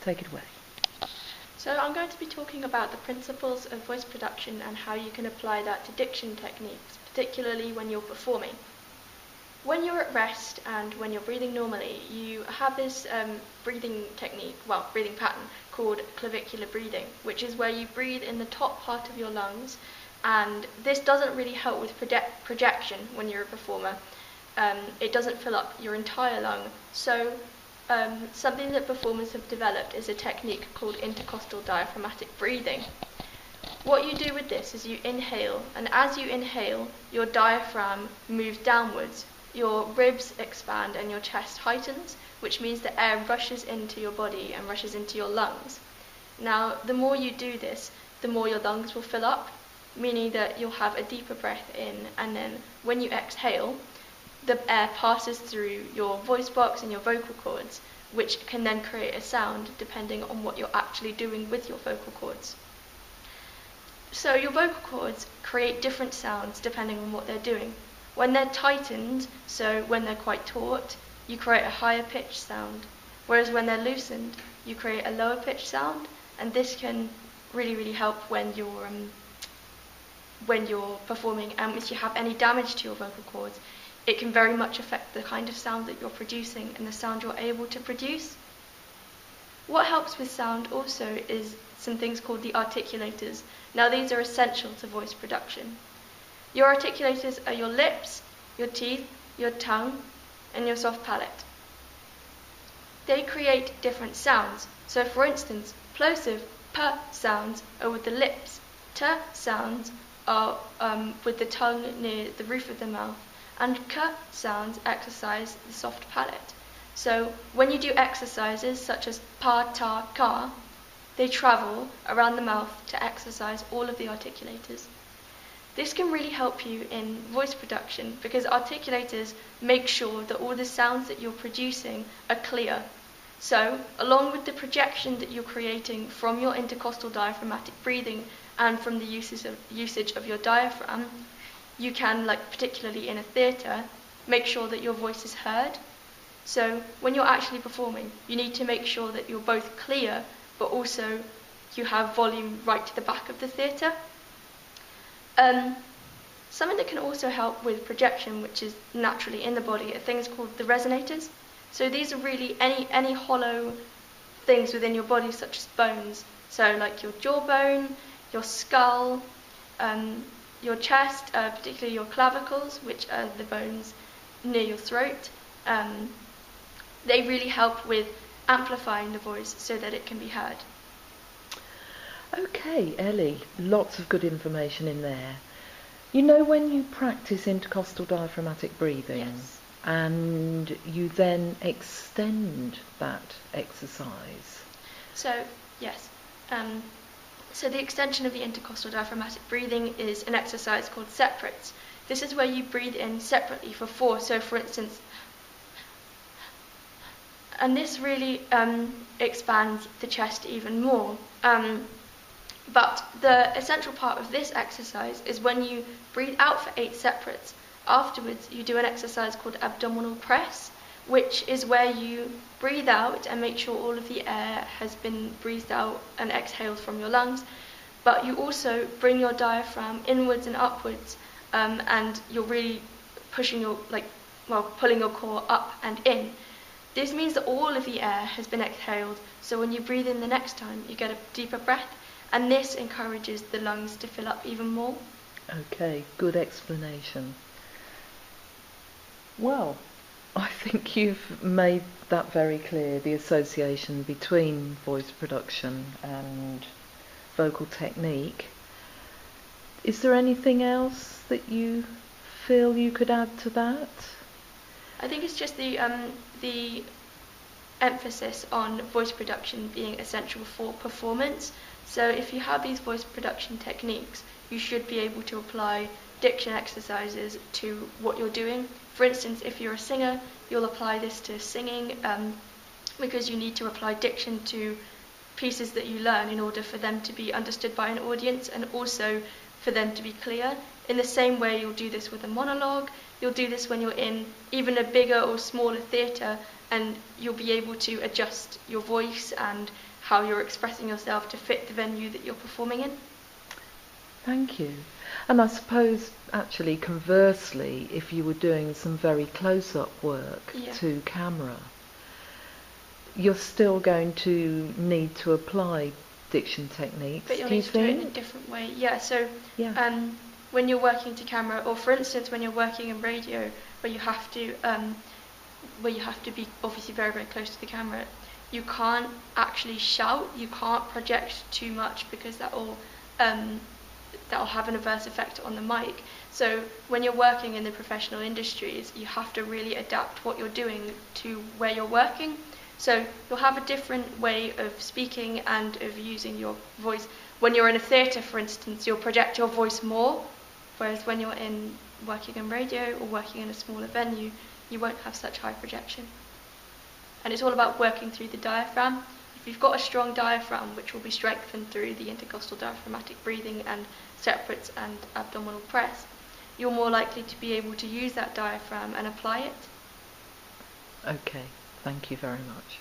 take it away. So I'm going to be talking about the principles of voice production and how you can apply that to diction techniques, particularly when you're performing. When you're at rest and when you're breathing normally, you have this breathing pattern called clavicular breathing, which is where you breathe in the top part of your lungs, and this doesn't really help with projection when you're a performer. It doesn't fill up your entire lung, so something that performers have developed is a technique called intercostal diaphragmatic breathing. What you do with this is you inhale, and as you inhale, your diaphragm moves downwards, your ribs expand and your chest heightens, which means the air rushes into your body and rushes into your lungs. Now, the more you do this, the more your lungs will fill up, meaning that you'll have a deeper breath in, and then when you exhale, the air passes through your voice box and your vocal cords, which can then create a sound depending on what you're actually doing with your vocal cords. So your vocal cords create different sounds depending on what they're doing. When they're tightened, so when they're quite taut, you create a higher pitched sound, whereas when they're loosened, you create a lower pitched sound, and this can really help when you're performing, and if you have any damage to your vocal cords, it can very much affect the kind of sound that you're producing and the sound you're able to produce. What helps with sound also is some things called the articulators. Now, these are essential to voice production. Your articulators are your lips, your teeth, your tongue, and your soft palate. They create different sounds. So, for instance, plosive p sounds are with the lips, t sounds are with the tongue near the roof of the mouth, and k sounds exercise the soft palate. So, when you do exercises such as pa, ta, ka, they travel around the mouth to exercise all of the articulators. This can really help you in voice production because articulators make sure that all the sounds that you're producing are clear. So, along with the projection that you're creating from your intercostal diaphragmatic breathing and from the usage of your diaphragm, you can, particularly in a theatre, make sure that your voice is heard. So, when you're actually performing, you need to make sure that you're both clear, but also you have volume right to the back of the theatre. Something that can also help with projection, which is naturally in the body, are things called the resonators. So these are really any hollow things within your body, such as bones. So like your jawbone, your skull, your chest, particularly your clavicles, which are the bones near your throat. They really help with amplifying the voice so that it can be heard. Okay, Ellie, lots of good information in there. You know, when you practice intercostal diaphragmatic breathing, yes, and you then extend that exercise. So, yes. So the extension of the intercostal diaphragmatic breathing is an exercise called separates. This is where you breathe in separately for 4. So, for instance, and this really expands the chest even more. But the essential part of this exercise is when you breathe out for 8 separates. Afterwards, you do an exercise called abdominal press, which is where you breathe out and make sure all of the air has been breathed out and exhaled from your lungs. But you also bring your diaphragm inwards and upwards, and you're really pushing pulling your core up and in. This means that all of the air has been exhaled, so when you breathe in the next time, you get a deeper breath, and this encourages the lungs to fill up even more. Okay, good explanation. Well, I think you've made that very clear, the association between voice production and vocal technique. Is there anything else that you feel you could add to that? I think it's just the emphasis on voice production being essential for performance. So if you have these voice production techniques, you should be able to apply diction exercises to what you're doing. For instance, if you're a singer, you'll apply this to singing because you need to apply diction to pieces that you learn in order for them to be understood by an audience and also for them to be clear. In the same way, you'll do this with a monologue, you'll do this when you're in even a bigger or smaller theatre, and you'll be able to adjust your voice and how you're expressing yourself to fit the venue that you're performing in. Thank you. And I suppose, actually, conversely, if you were doing some very close-up work to camera, you're still going to need to apply diction techniques, but you'll do you need to do it think? in a different way. Yeah, so Yeah. when you're working to camera, or for instance when you're working in radio, where you have to be obviously very, very close to the camera, you can't actually shout, you can't project too much, because that'll have an adverse effect on the mic. So when you're working in the professional industries, you have to really adapt what you're doing to where you're working. So you'll have a different way of speaking and of using your voice. When you're in a theatre, for instance, you'll project your voice more, whereas when you're working in radio or working in a smaller venue, you won't have such high projection. And it's all about working through the diaphragm. If you've got a strong diaphragm, which will be strengthened through the intercostal diaphragmatic breathing and separates and abdominal press, you're more likely to be able to use that diaphragm and apply it. Okay, thank you very much.